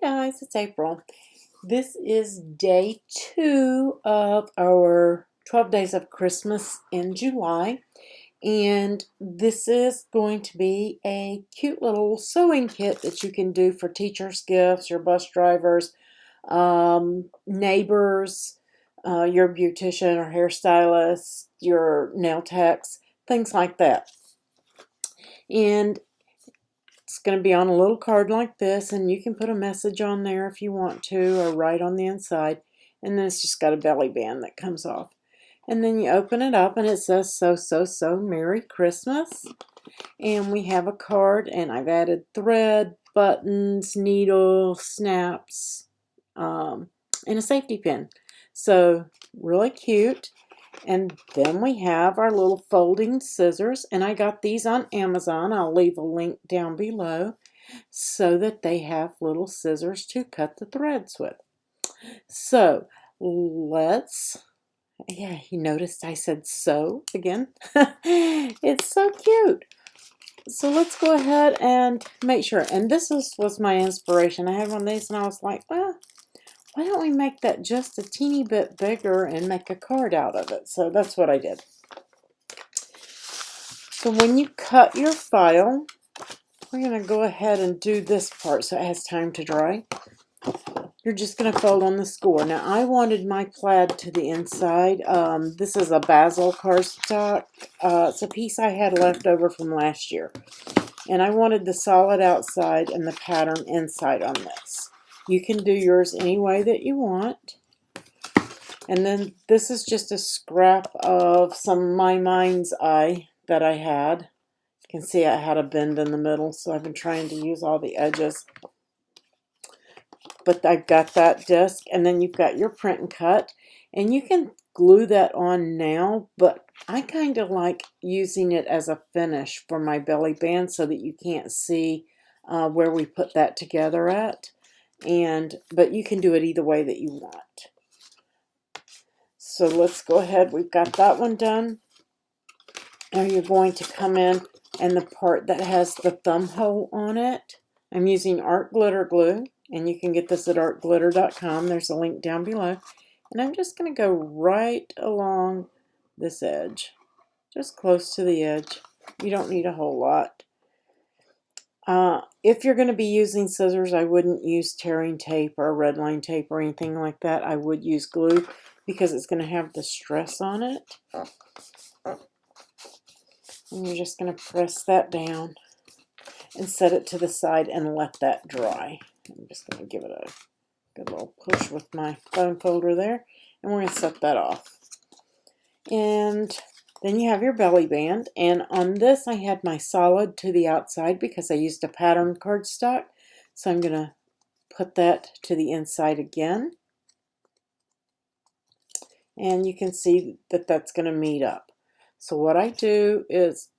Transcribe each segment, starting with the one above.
guys, it's April. This is day 2 of our 12 days of Christmas in July, and this is going to be a cute little sewing kit that you can do for teachers' gifts, your bus drivers, neighbors, your beautician or hairstylist, your nail techs, things like that. And it's going to be on a little card like this, and you can put a message on there if you want to, or write on the inside. And then it's just got a belly band that comes off. And then you open it up, and it says, so, Merry Christmas. And we have a card, and I've added thread, buttons, needles, snaps, and a safety pin. So, really cute. And then we have our little folding scissors, and I got these on Amazon. I'll leave a link down below so that they have little scissors to cut the threads with. So yeah, you noticed I said so again. It's so cute. So let's go ahead and make sure. And this was my inspiration. I had one of these, and I was like, well, why don't we make that just a teeny bit bigger and make a card out of it? So that's what I did. So when you cut your file, we're going to go ahead and do this part so it has time to dry. You're just going to fold on the score. Now I wanted my plaid to the inside. This is a basil cardstock. It's a piece I had left over from last year. And I wanted the solid outside and the pattern inside on this. You can do yours any way that you want. And then this is just a scrap of some My Mind's Eye that I had. You can see I had a bend in the middle, so I've been trying to use all the edges. But I've got that disc, and then you've got your print and cut. And you can glue that on now, but I kind of like using it as a finish for my belly band so that you can't see where we put that together at. But you can do it either way that you want. So let's go ahead. We've got that one done. Now you're going to come in, and the part that has the thumb hole on it, I'm using art glitter glue, and you can get this at artglitter.com. There's a link down below. And I'm just going to go right along this edge, just close to the edge. You don't need a whole lot. If you're going to be using scissors, I wouldn't use tearing tape or red line tape or anything like that. I would use glue because it's going to have the stress on it. And you're just going to press that down and set it to the side and let that dry. I'm just going to give it a good little push with my foam folder there. And we're going to set that off. And then you have your belly band, and on this I had my solid to the outside because I used a pattern cardstock. So I'm going to put that to the inside again. And you can see that that's going to meet up. So what I do is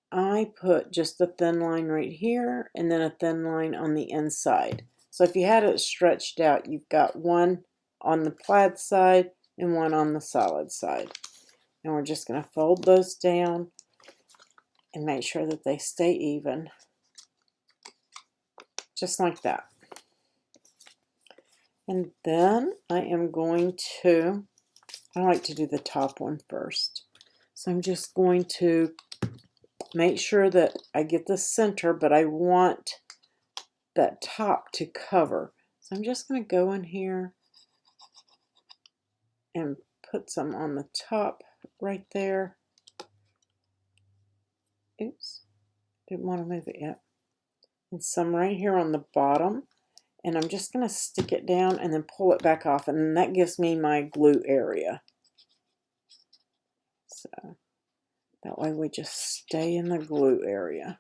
I put just a thin line right here and then a thin line on the inside. So if you had it stretched out, you've got one on the plaid side and one on the solid side. And we're just going to fold those down and make sure that they stay even. Just like that. And then I am going to, I like to do the top one first. So I'm just going to make sure that I get the center, but I want that top to cover. So I'm just going to go in here and put some on the top right there. Oops, didn't want to move it yet. And some right here on the bottom. And I'm just going to stick it down and then pull it back off. And that gives me my glue area. So that way we just stay in the glue area.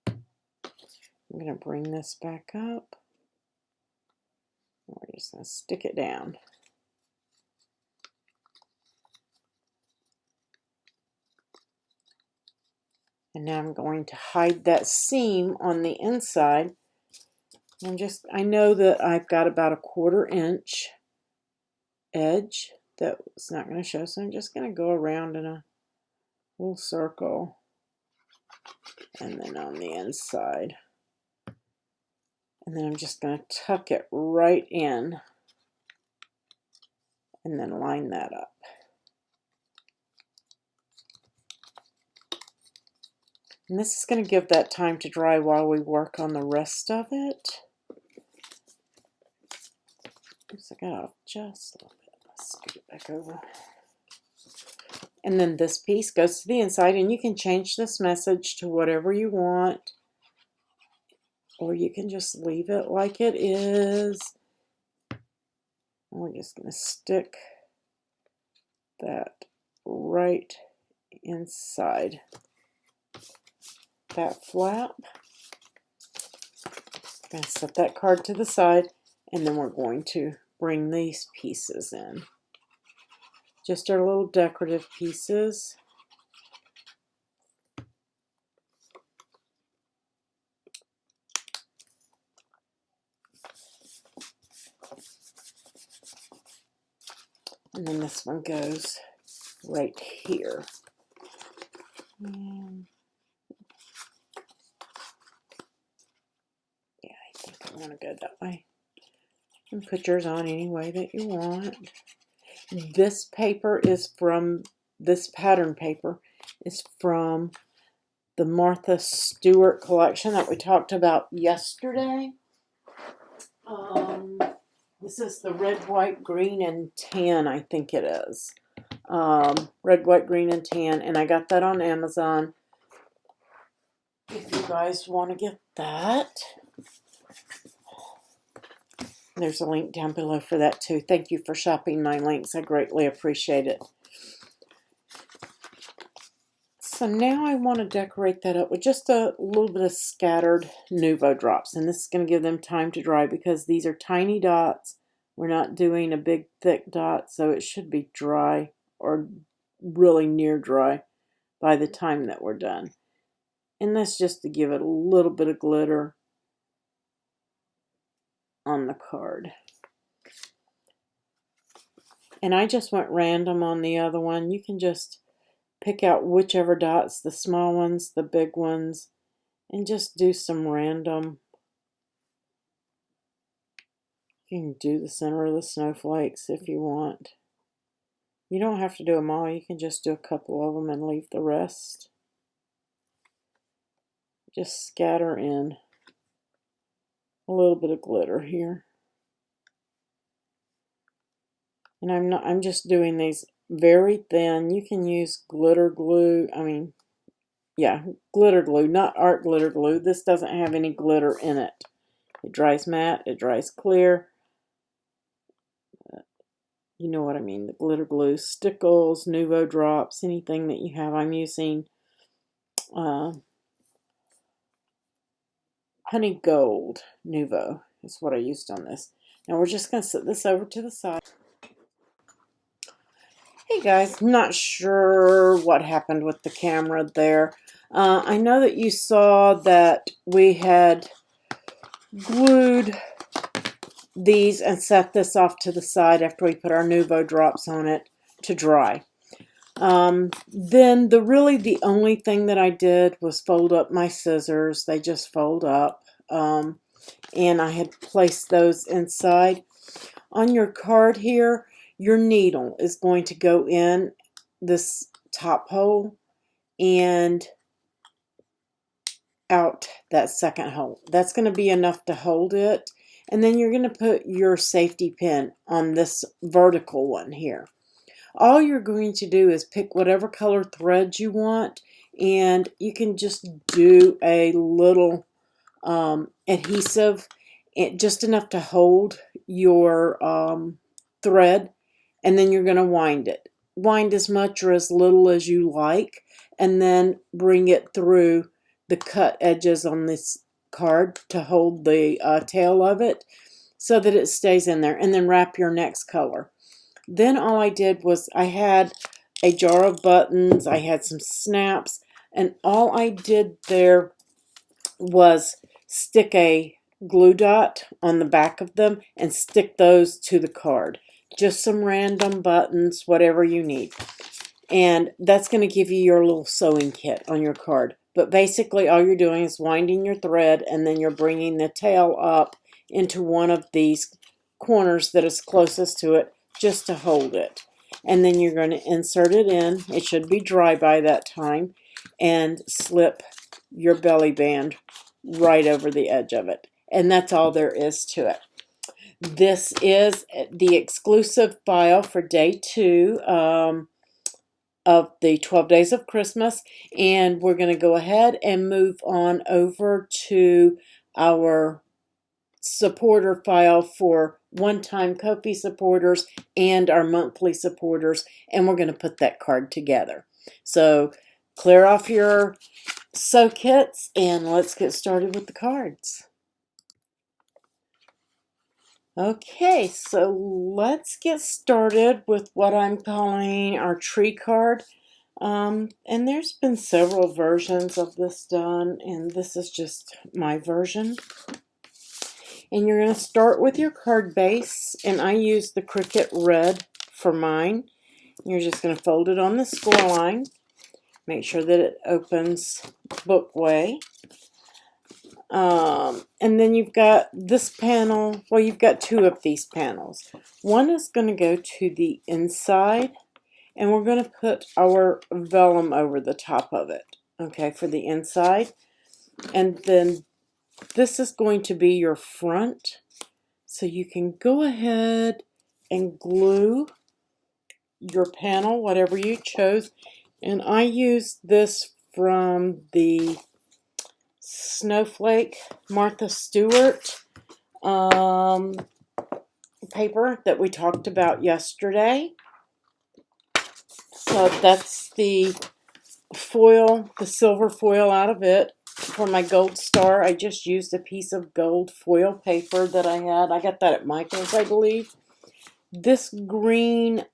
I'm going to bring this back up. We're just going to stick it down. And now I'm going to hide that seam on the inside. I know that I've got about a 1/4 inch edge that's not going to show, so I'm just going to go around in a little circle. And then on the inside. And then I'm just going to tuck it right in and then line that up. And this is going to give that time to dry while we work on the rest of it. Oops, I got off just a little bit. Let's scoot it back over. And then this piece goes to the inside, and you can change this message to whatever you want, or you can just leave it like it is. And we're just going to stick that right inside that flap. I'm going to set that card to the side, and then we're going to bring these pieces in. Just our little decorative pieces. And then this one goes right here. And yeah, I think I want to go that way. And put yours on any way that you want. This paper is from, this pattern paper is from the Martha Stewart collection that we talked about yesterday. This is the red, white, green, and tan, I think it is. Red, white, green, and tan, and I got that on Amazon. If you guys want to get that, there's a link down below for that too. Thank you for shopping my links. I greatly appreciate it. So now I want to decorate that up with just a little bit of scattered Nuvo drops. And this is going to give them time to dry because these are tiny dots. We're not doing a big thick dot, so it should be dry or really near dry by the time that we're done. And that's just to give it a little bit of glitter on the card. And I just went random on the other one. You can just pick out whichever dots, the small ones, the big ones, and just do some random. You can do the center of the snowflakes if you want. You don't have to do them all. You can just do a couple of them and leave the rest. Just scatter in a little bit of glitter here. And I'm just doing these very thin. You can use glitter glue. Glitter glue, not art glitter glue. This doesn't have any glitter in it. It dries matte, it dries clear. You know what I mean, the glitter glue, stickles, Nuvo drops, anything that you have. I'm using Honey Gold Nuvo is what I used on this. Now we're just going to set this over to the side. Hey guys, not sure what happened with the camera there. I know that you saw that we had glued these and set this off to the side after we put our Nuvo drops on it to dry. Then the only thing that I did was fold up my scissors. They just fold up. And I had placed those inside. On your card here, your needle is going to go in this top hole and out that second hole. That's going to be enough to hold it. And then you're going to put your safety pin on this vertical one here. All you're going to do is pick whatever color thread you want, and you can just do a little adhesive, just enough to hold your thread, and then you're going to wind it. Wind as much or as little as you like, and then bring it through the cut edges on this card to hold the tail of it so that it stays in there, and then wrap your next color. Then all I did was I had a jar of buttons, I had some snaps, and all I did there was stick a glue dot on the back of them and stick those to the card. Just some random buttons, whatever you need. And that's going to give you your little sewing kit on your card. But basically all you're doing is winding your thread, and then you're bringing the tail up into one of these corners that is closest to it just to hold it. And then you're going to insert it in. It should be dry by that time, and slip your belly band right over the edge of it. And that's all there is to it. This is the exclusive file for day 2 of the 12 Days of Christmas, and we're going to go ahead and move on over to our supporter file for one-time Ko-fi supporters and our monthly supporters, and we're going to put that card together. So clear off your sew kits and let's get started with the cards. Okay, so let's get started with what I'm calling our tree card. And there's been several versions of this done, and this is just my version. And you're going to start with your card base, and I use the Cricut Red for mine. You're just going to fold it on the score line. Make sure that it opens book way. And then you've got this panel. Well, you've got 2 of these panels. One is going to go to the inside, and we're going to put our vellum over the top of it, okay, for the inside. And then this is going to be your front. So you can go ahead and glue your panel, whatever you chose. And I used this from the Snowflake Martha Stewart paper that we talked about yesterday. So that's the foil, the silver foil out of it. For my gold star, I just used a piece of gold foil paper that I had. I got that at Michael's, I believe. This green,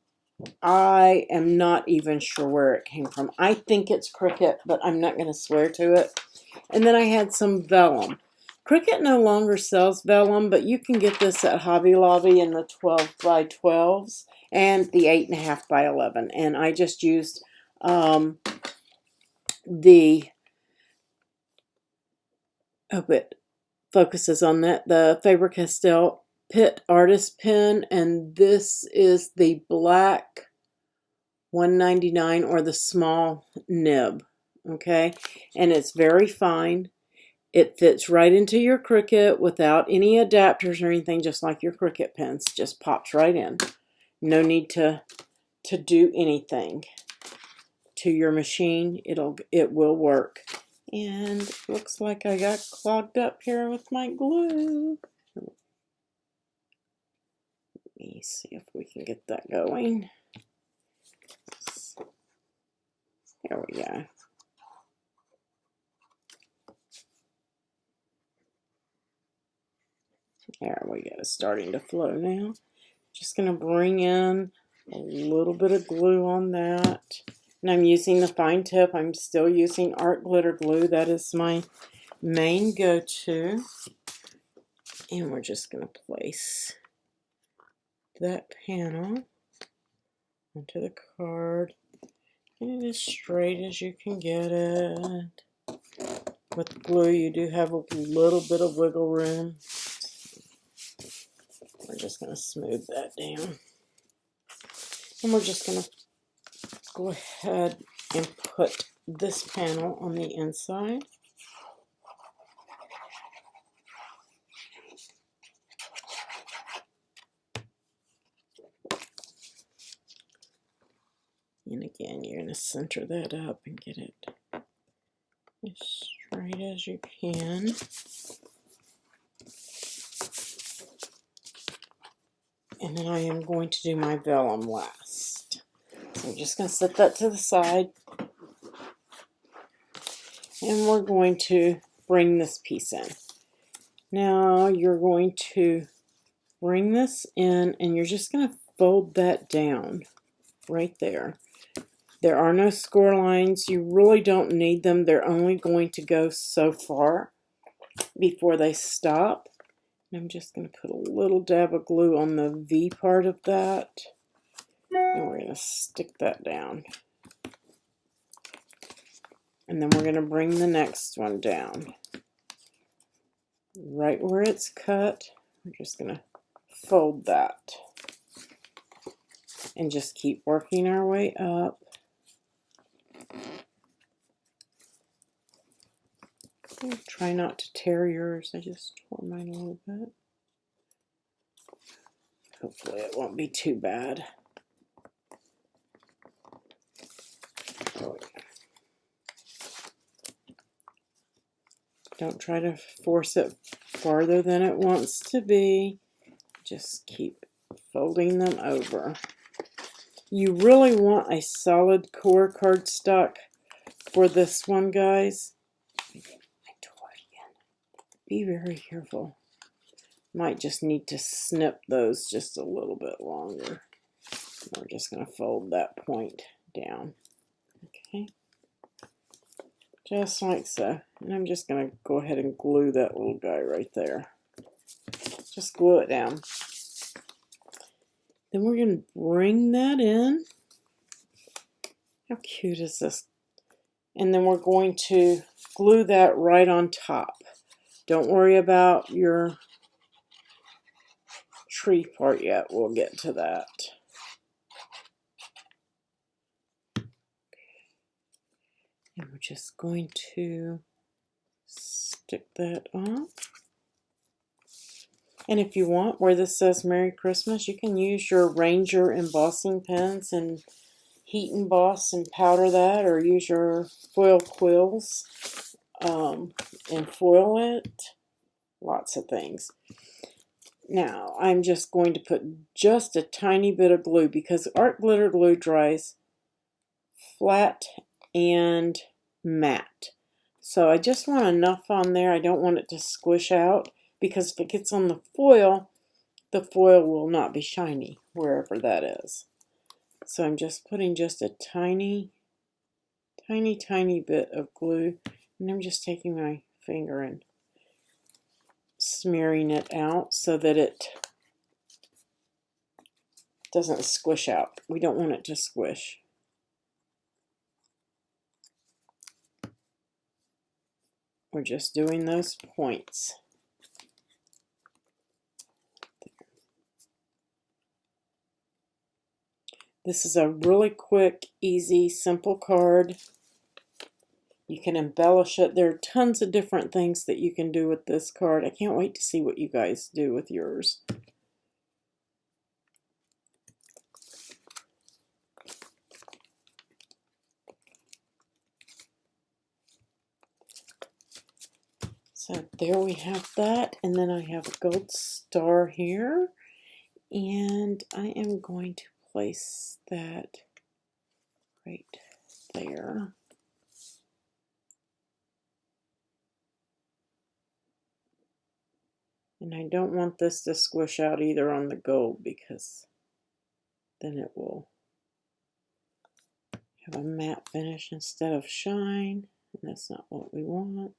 I am not even sure where it came from. I think it's Cricut, but I'm not going to swear to it. And then I had some vellum. Cricut no longer sells vellum, but you can get this at Hobby Lobby in the 12 by 12s and the 8.5 by 11. And I just used hope it focuses on that, the Faber-Castell Pitt Artist Pen, and this is the black 199 or the small nib, okay? And it's very fine. It fits right into your Cricut without any adapters or anything, just like your Cricut pens. Just pops right in. No need to do anything to your machine. It will work. And looks like I got clogged up here with my glue. Let me see if we can get that going. There we go. There we go. It's starting to flow now. Just going to bring in a little bit of glue on that. And I'm using the fine tip. I'm still using art glitter glue. That is my main go-to. And we're just going to place that panel onto the card. And as straight as you can get it. With glue, you do have a little bit of wiggle room. We're just going to smooth that down. And we're just going to go ahead and put this panel on the inside. And again, you're going to center that up and get it as straight as you can. And then I am going to do my vellum last. So I'm just going to set that to the side. And we're going to bring this piece in. Now you're going to bring this in and you're just going to fold that down right there. There are no score lines. You really don't need them. They're only going to go so far before they stop. And I'm just going to put a little dab of glue on the V part of that. And we're going to stick that down. And then we're going to bring the next one down. Right where it's cut, we're just going to fold that. And just keep working our way up. Try not to tear yours. I just tore mine a little bit. Hopefully it won't be too bad. Don't try to force it farther than it wants to be. Just keep folding them over. You really want a solid core cardstock for this one, guys. I tore it again. Be very careful. Might just need to snip those just a little bit longer. We're just going to fold that point down. Okay. Just like so. And I'm just going to go ahead and glue that little guy right there. Just glue it down. Then we're going to bring that in. How cute is this? And then we're going to glue that right on top. Don't worry about your tree part yet. We'll get to that. And we're just going to stick that on. And if you want, where this says Merry Christmas, you can use your Ranger embossing pens and heat emboss and powder that, or use your foil quills and foil it. Lots of things. Now, I'm just going to put just a tiny bit of glue because art glitter glue dries flat and matte. So I just want enough on there. I don't want it to squish out because if it gets on the foil will not be shiny wherever that is. So I'm just putting just a tiny bit of glue, and I'm just taking my finger and smearing it out so that it doesn't squish out. We don't want it to squish. We're just doing those points. This is a really quick, easy, simple card. You can embellish it. There are tons of different things that you can do with this card. I can't wait to see what you guys do with yours. So there we have that, and then I have a gold star here, and I am going to place that right there. And I don't want this to squish out either on the gold because then it will have a matte finish instead of shine, and that's not what we want.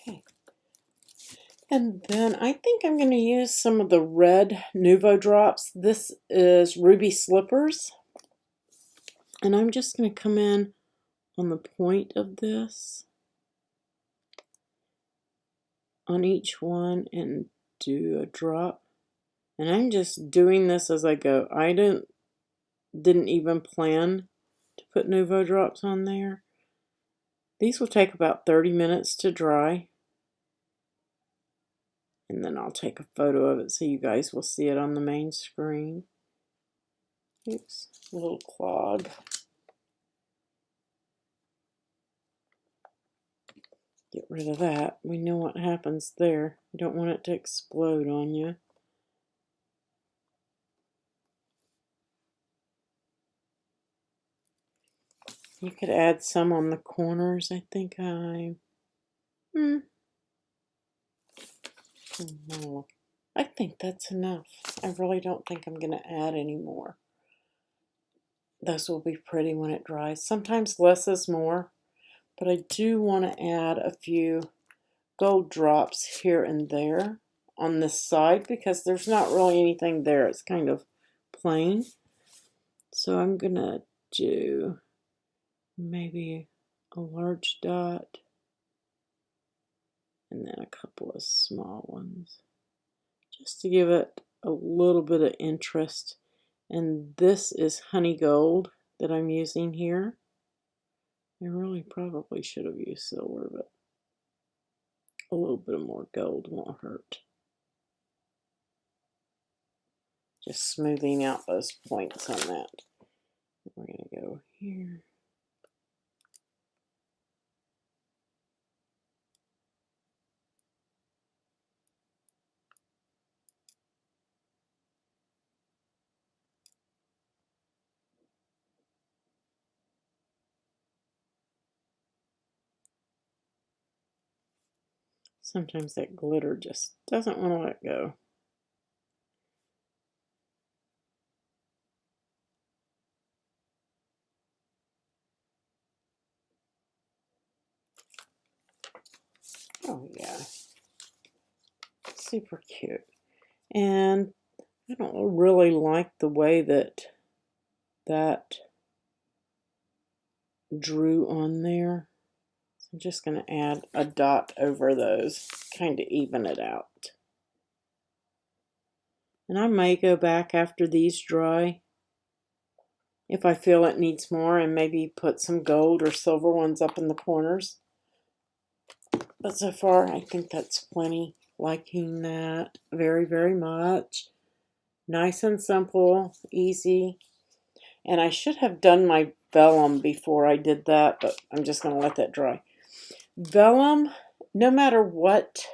Okay. And then I think I'm going to use some of the red Nuvo drops. This is Ruby Slippers. And I'm just going to come in on the point of this on each one and do a drop. And I'm just doing this as I go. I didn't even plan to put Nuvo drops on there. These will take about 30 minutes to dry. And then I'll take a photo of it so you guys will see it on the main screen. Oops, a little clog. Get rid of that. We know what happens there. You don't want it to explode on you. You could add some on the corners. I think I think that's enough. I really don't think I'm going to add any more. Those will be pretty when it dries. Sometimes less is more, but I do want to add a few gold drops here and there on this side because there's not really anything there. It's kind of plain. So I'm gonna do maybe a large dot and then a couple of small ones just to give it a little bit of interest. And this is honey gold that I'm using here. I really probably should have used silver, but a little bit more gold won't hurt. Just smoothing out those points on that. We're going to go here. Sometimes that glitter just doesn't want to let go. Oh yeah, super cute. And I don't really like the way that drew on there. So I'm just going to add a dot over those, kind of even it out. And I may go back after these dry if I feel it needs more and maybe put some gold or silver ones up in the corners. But so far I think that's plenty. Liking that very, very much. Nice and simple, easy. And I should have done my vellum before I did that, but I'm just going to let that dry. Vellum, no matter what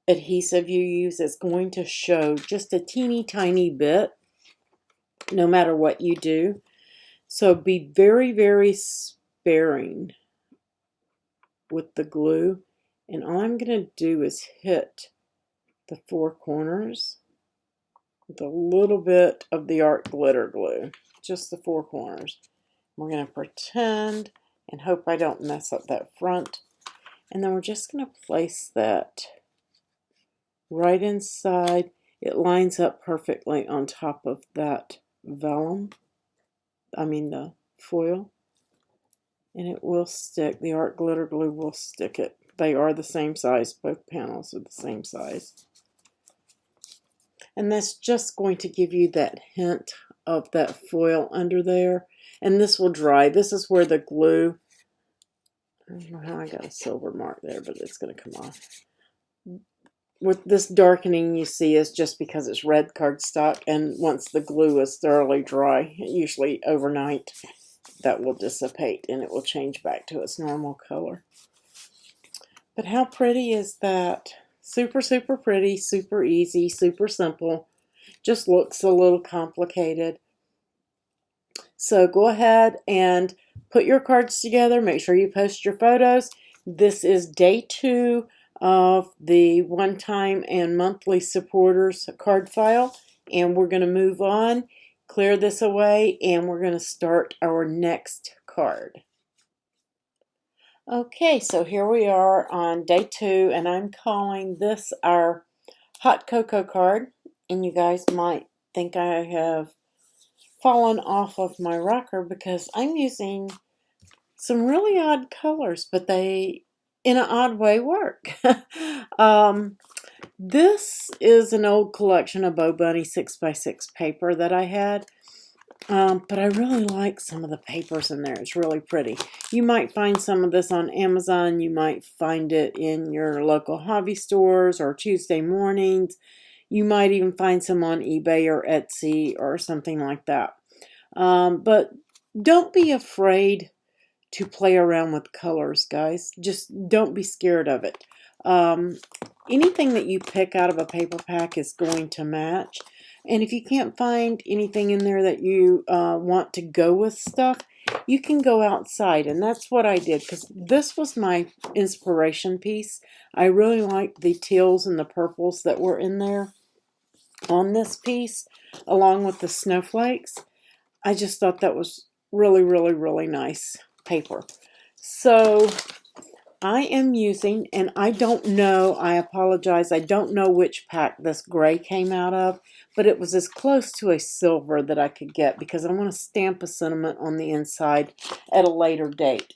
adhesive you use, is going to show just a teeny tiny bit, no matter what you do. So be very, very sparing with the glue. And all I'm going to do is hit the four corners with a little bit of the art glitter glue, just the four corners. We're going to pretend and hope I don't mess up that front. And then we're just going to place that right inside. It lines up perfectly on top of that vellum, the foil. And it will stick. The art glitter glue will stick it. They are the same size. Both panels are the same size. And that's just going to give you that hint of that foil under there. And this will dry. This is where the glue, I don't know how I got a silver mark there, but it's going to come off. With this darkening you see is just because it's red cardstock, and once the glue is thoroughly dry, usually overnight, that will dissipate and it will change back to its normal color. But how pretty is that? Super, super pretty, super easy, super simple. Just looks a little complicated. So go ahead and put your cards together. Make sure you post your photos. This is day 2 of the one-time and monthly supporters card file. And we're going to move on, clear this away, and we're going to start our next card. Okay, so here we are on day 2, and I'm calling this our hot cocoa card. And you guys might think I have fallen off of my rocker because I'm using some really odd colors, but they, in an odd way, work. This is an old collection of Bo Bunny 6x6 paper that I had. But I really like some of the papers in there. It's really pretty. You might find some of this on Amazon. You might find it in your local hobby stores or Tuesday mornings. You might even find some on eBay or Etsy or something like that. But don't be afraid to play around with colors, guys. Just don't be scared of it. Anything that you pick out of a paper pack is going to match. And if you can't find anything in there that you want to go with stuff, you can go outside. And that's what I did, because this was my inspiration piece. I really liked the teals and the purples that were in there on this piece, along with the snowflakes. I just thought that was really, really, really nice paper. So I am using, and I don't know, I apologize, I don't know which pack this gray came out of, but it was as close to a silver that I could get because I want to stamp a sentiment on the inside at a later date.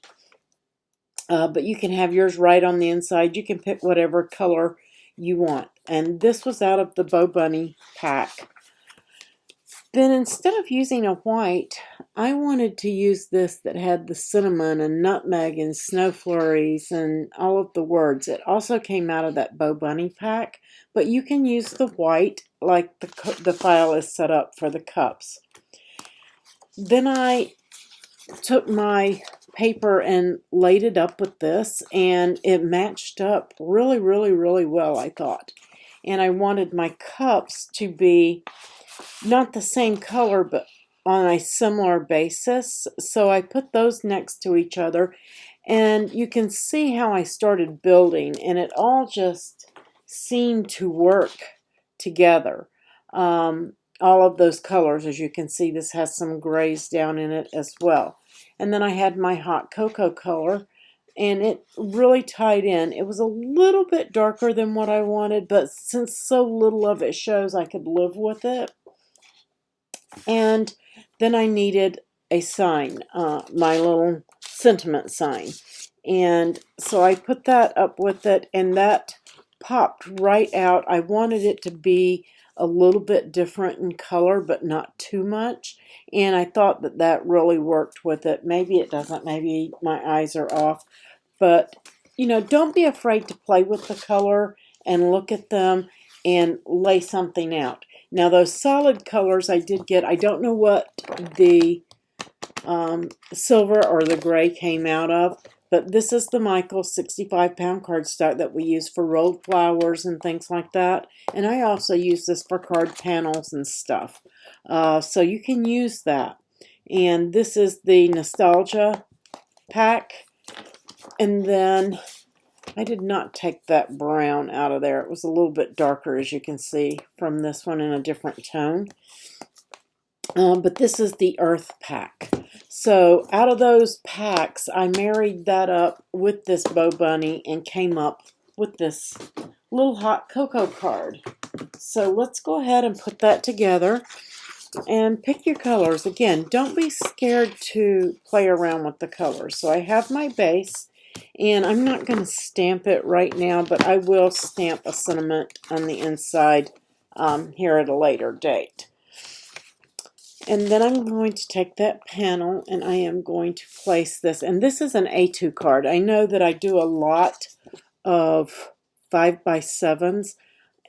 But you can have yours right on the inside. You can pick whatever color you want. And this was out of the Bo Bunny pack. Then instead of using a white, I wanted to use this that had the cinnamon and nutmeg and snow flurries and all of the words. It also came out of that Bo Bunny pack, but you can use the white like the file is set up for the cups. Then I took my paper and laid it up with this, and it matched up really, really, really well, I thought. And I wanted my cups to be not the same color, but on a similar basis. So I put those next to each other, and you can see how I started building, and it all just seemed to work together. All of those colors, as you can see, this has some grays down in it as well. And then I had my hot cocoa color, and it really tied in. It was a little bit darker than what I wanted, but since so little of it shows, I could live with it. And then I needed a sign, my little sentiment sign. And so I put that up with it, and that popped right out. I wanted it to be a little bit different in color, but not too much. And I thought that that really worked with it. Maybe it doesn't. Maybe my eyes are off. But, you know, don't be afraid to play with the color and look at them and lay something out. Now, those solid colors I did get, I don't know what the silver or the gray came out of, but this is the Michael 65-pound cardstock that we use for rolled flowers and things like that. And I also use this for card panels and stuff. So you can use that. And this is the Nostalgia pack. And then I did not take that brown out of there. It was a little bit darker, as you can see, from this one in a different tone. But this is the Earth pack. So out of those packs, I married that up with this Bo Bunny and came up with this little hot cocoa card. So let's go ahead and put that together and pick your colors. Again, don't be scared to play around with the colors. So I have my base, and I'm not going to stamp it right now, but I will stamp a sentiment on the inside here at a later date. And then I'm going to take that panel and I am going to place this. And this is an A2 card. I know that I do a lot of 5x7s,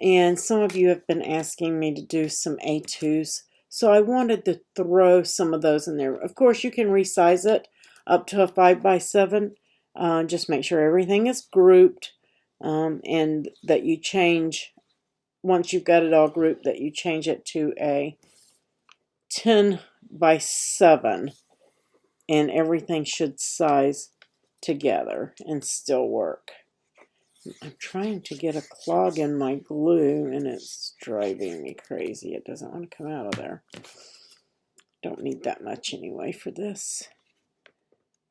and some of you have been asking me to do some A2s. So I wanted to throw some of those in there. Of course, you can resize it up to a 5x7. Just make sure everything is grouped, and that you change, once you've got it all grouped, that you change it to a 10x7, and everything should size together and still work. I'm trying to get a clog in my glue, and it's driving me crazy. It doesn't want to come out of there. Don't need that much anyway for this.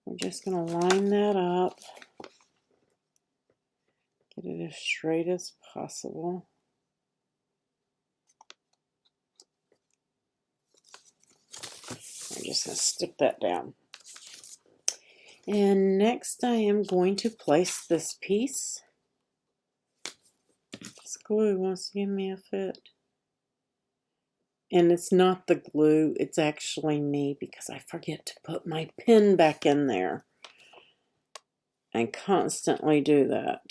We're just going to line that up, get it as straight as possible. I'm just going to stick that down. And next I am going to place this piece. This glue wants to give me a fit. And it's not the glue, it's actually me, because I forget to put my pin back in there. I constantly do that.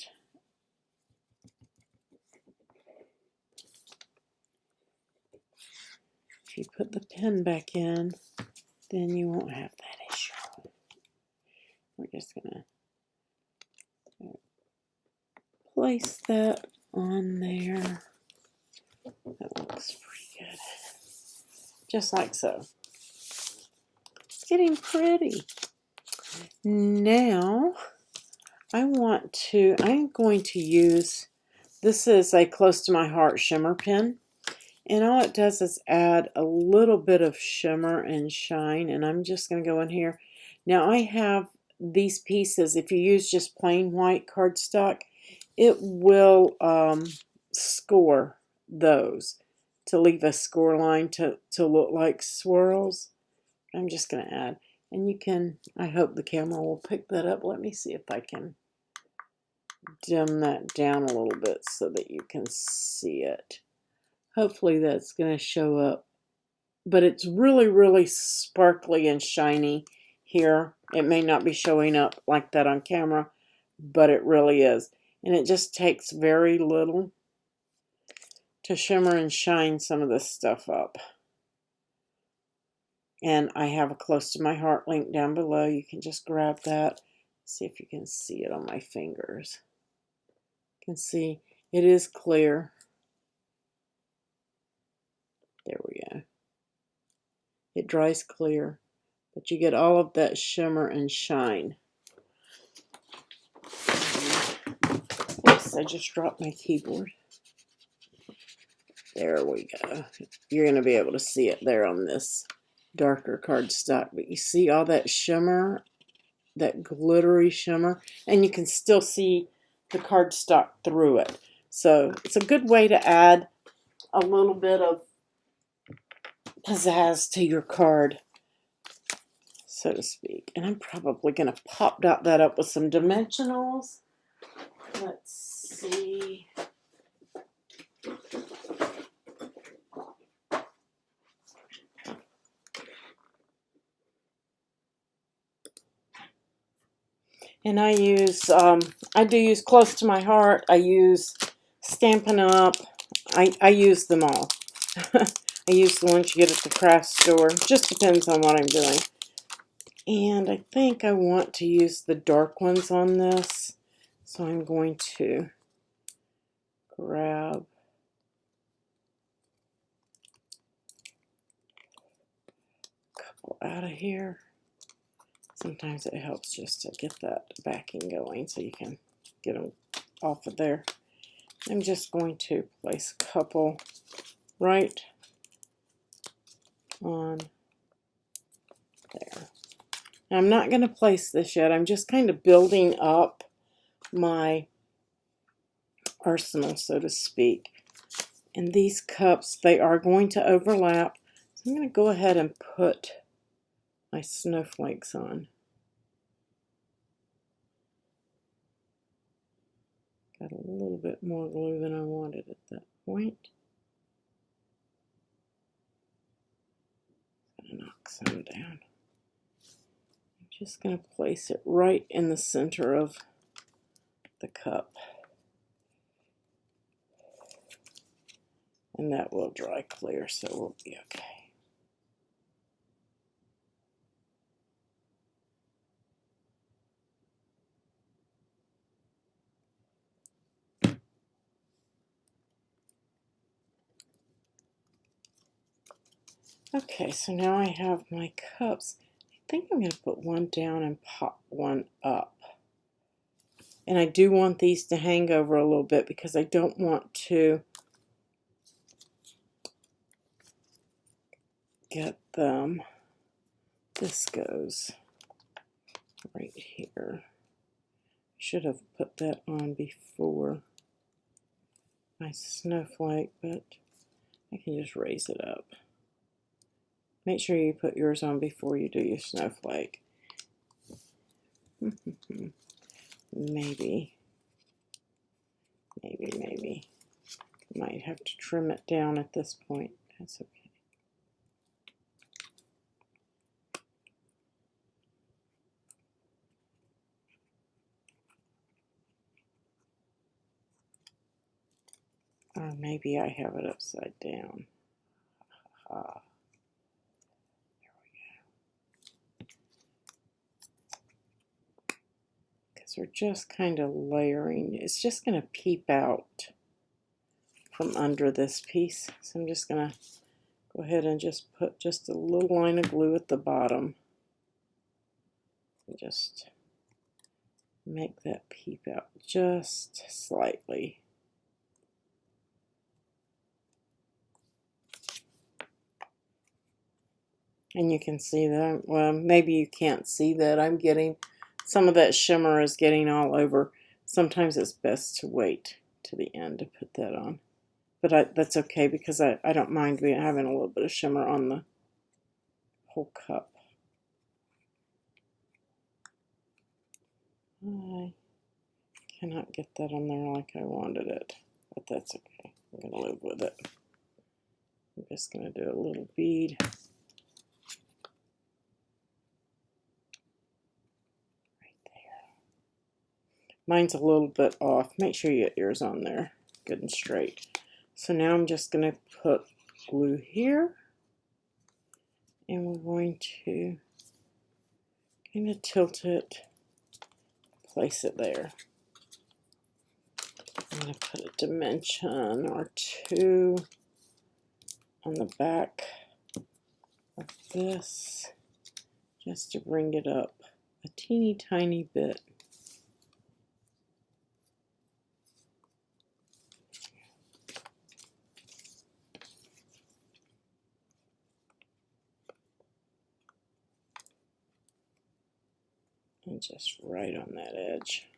If you put the pin back in, then you won't have that issue. We're just going to place that on there. That looks pretty good. Just like so. It's getting pretty. Now, I'm going to use, this is a Close to My Heart shimmer pen. And all it does is add a little bit of shimmer and shine. And I'm just going to go in here. Now I have these pieces, if you use just plain white cardstock, it will score those to leave a score line to look like swirls. I'm just going to add, and you can, I hope the camera will pick that up. Let me see if I can dim that down a little bit so that you can see it. Hopefully that's going to show up. But it's really, really sparkly and shiny here. It may not be showing up like that on camera, but it really is. And it just takes very little to shimmer and shine some of this stuff up. And I have a close to my heart link down below. You can just grab that. See if you can see it on my fingers. You can see it is clear. There we go. It dries clear, but you get all of that shimmer and shine. Oops, I just dropped my keyboard. There we go. You're going to be able to see it there on this darker cardstock, but you see all that shimmer, that glittery shimmer, and you can still see the cardstock through it. So it's a good way to add a little bit of pizzazz to your card, so to speak. And I'm probably going to pop dot that up with some dimensionals. Let's see. And I do use Close to My Heart. I use Stampin' Up. I use them all. I use the ones you get at the craft store. Just depends on what I'm doing. And I think I want to use the dark ones on this. So I'm going to grab a couple out of here. Sometimes it helps just to get that backing going so you can get them off of there. I'm just going to place a couple right on there. Now, I'm not going to place this yet. I'm just kind of building up my arsenal, so to speak. And these cups, they are going to overlap. So I'm going to go ahead and put my snowflakes on. Got a little bit more glue than I wanted at that point. Gonna knock some down. I'm just going to place it right in the center of the cup. And that will dry clear, so we'll be okay. Okay, so now I have my cups. I think I'm going to put one down and pop one up. And I do want these to hang over a little bit because I don't want to get them. This goes right here. Should have put that on before my snowflake, but I can just raise it up. Make sure you put yours on before you do your snowflake. Maybe. Might have to trim it down at this point. That's okay. Or maybe I have it upside down. There we go. Because we're just kind of layering. It's just going to peep out from under this piece. So I'm just going to go ahead and just put just a little line of glue at the bottom. And just make that peep out just slightly. And you can see that, well, maybe you can't see that. I'm getting some of that shimmer is getting all over. Sometimes it's best to wait to the end to put that on. But that's okay because I don't mind having a little bit of shimmer on the whole cup. I cannot get that on there like I wanted it, but that's okay. I'm going to live with it. I'm just going to do a little bead. Right there. Mine's a little bit off. Make sure you get yours on there good and straight. So now I'm just going to put glue here. And we're going to kind of tilt it, place it there. I'm going to put a dimension or two on the back of this just to bring it up a teeny tiny bit. And just right on that edge.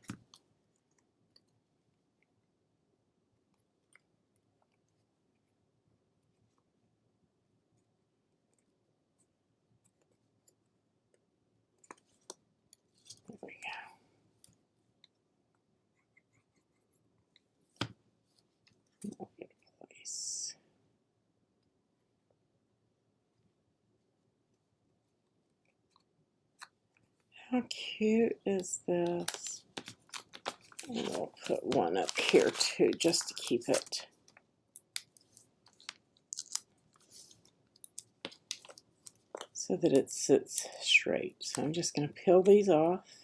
There we go. I'll get a place. How cute is this? And we'll put one up here too, just to keep it so that it sits straight. So I'm just going to peel these off.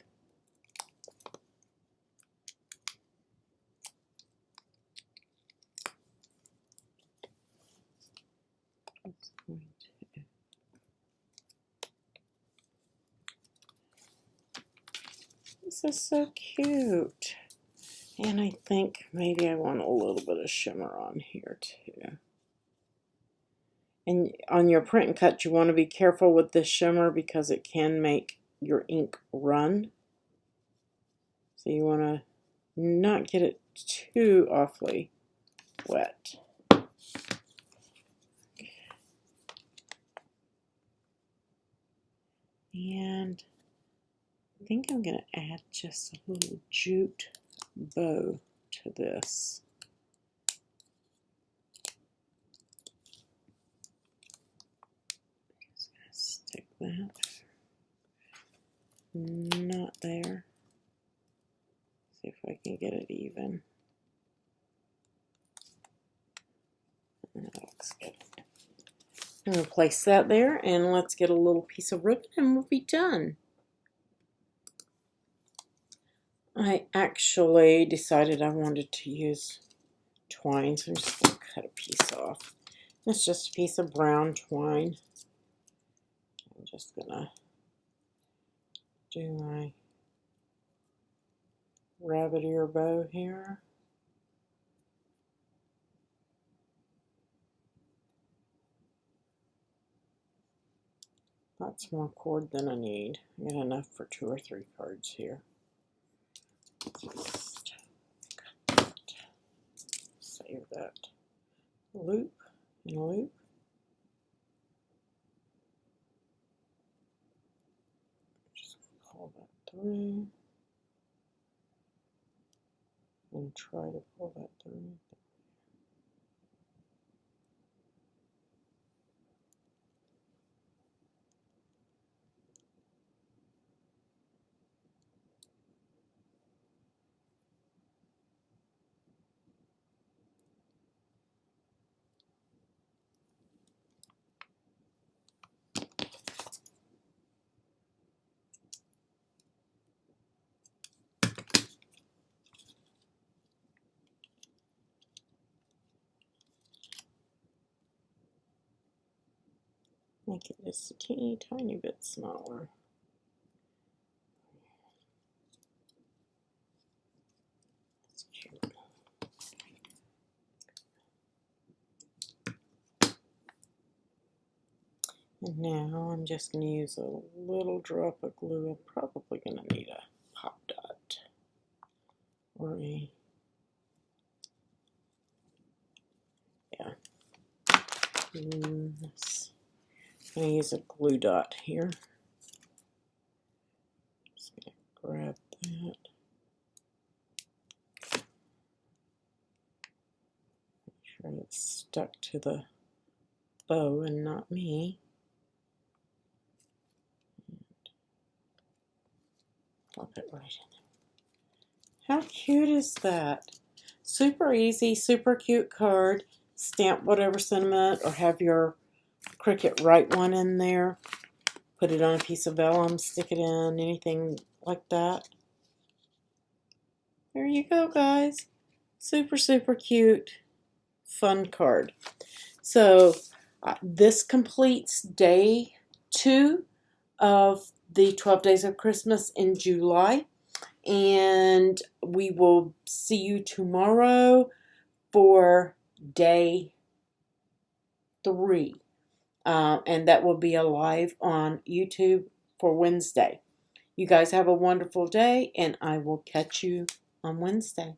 This is so cute. And I think maybe I want a little bit of shimmer on here too. And on your print and cut, you want to be careful with this shimmer because it can make your ink run. So you want to not get it too awfully wet. And I think I'm going to add just a little jute bow to this. Just going to stick that. Not there. See if I can get it even. That looks good. I'm going to place that there, and let's get a little piece of ribbon and we'll be done. I actually decided I wanted to use twine, so I'm just going to cut a piece off. It's just a piece of brown twine. I'm just going to do my rabbit ear bow here. That's more cord than I need. I got enough for 2 or 3 cards here. Just save that loop and loop. Just pull that through and try to pull that through. Make it just a teeny tiny bit smaller. That's cute. And now I'm just going to use a little drop of glue. I'm probably going to need a or a, yeah. I'm going to use a glue dot here. Just going to grab that. Make sure it's stuck to the bow and not me. Plop it right in there. How cute is that? Super easy, super cute card. Stamp whatever sentiment or have your Cricut write one in there. Put it on a piece of vellum, stick it in, anything like that. There you go, guys. Super, super cute, fun card. So this completes day 2 of the 12 Days of Christmas in July. And we will see you tomorrow for day 3. And that will be a live on YouTube for Wednesday. You guys have a wonderful day, and I will catch you on Wednesday.